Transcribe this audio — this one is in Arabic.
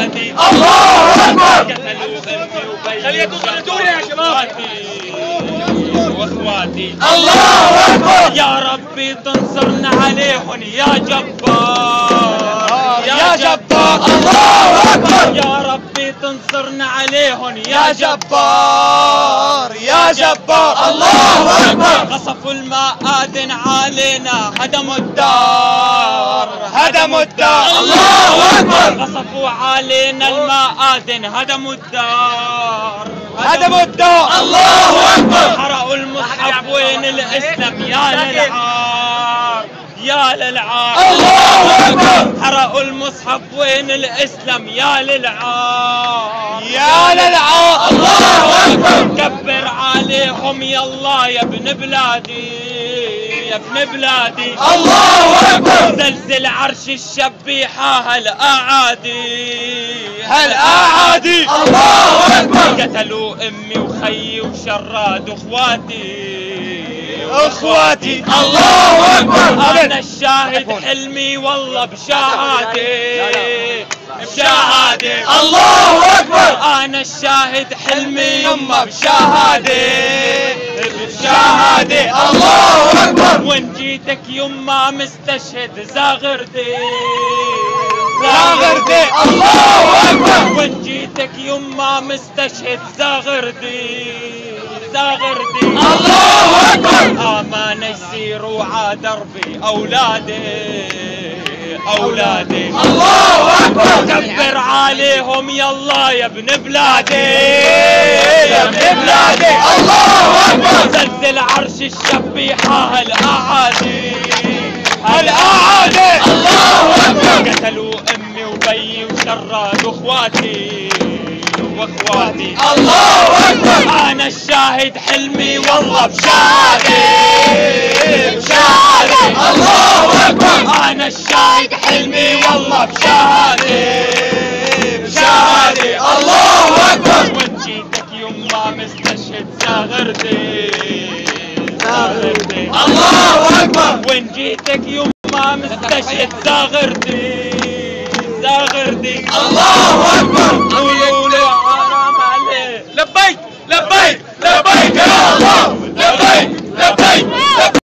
واخواتي الله اكبر. قتلوا امي وبي خليها توصل لدوري يا شباب. واخواتي الله اكبر. يا ربي تنصرنا عليهم يا جبار يا جبار. الله اكبر. يا ربي تنصرنا عليهم يا جبار يا جبار. الله اكبر. غصفوا المآذن علينا هدموا الدار هدموا الدار. الله اكبر. غصفوا علينا المآذن هدموا الدار هدموا الدار. الله اكبر. حرقوا المصحف وين الاسلام يا للعار يا للعار. الله اكبر. حرقوا المصحف وين الاسلام يا للعار يا للعار. الله اكبر. كبر عليهم يلا يا ابن بلادي يا ابن بلادي. الله اكبر. زلزل عرش الشبيحة هالأعادي هالأعادي. الله اكبر. قتلوا امي وخيي وشراد اخواتي اخواتي. الله اكبر. انا الشاهد حلمي والله بشهادي بشهادي. الله اكبر. انا الشاهد حلمي يما بشهادة بشهادة. الله اكبر. وان جيتك يما مستشهد زاغردي زاغردي. الله اكبر. وان جيتك يما مستشهد زاغردي زاغردي. الله اكبر. امان يسيروا ع دربي اولادي اولادي. الله اكبر. كبر عليهم يلا يا ابن بلادي يا ابن بلادي. الله اكبر. زلزل عرش الشبيحة هالأعادي هالأعادي. الله اكبر. قتلوا امي وبي وشراد اخواتي واخواتي. الله اكبر. انا الشاهد حلمي والله بشهادة بشهادة. الله اكبر. انا الشاهد حلمي والله بشهادة بشهادة. الله اكبر. وان جيتك يما مستشهد زاغردي زاغردي. الله اكبر. وان جيتك يما مستشهد زاغردي زاغردي. الله اكبر. قولوا له حرام عليه. لبيك لبيك لبيك يا الله. لبيك لبيك.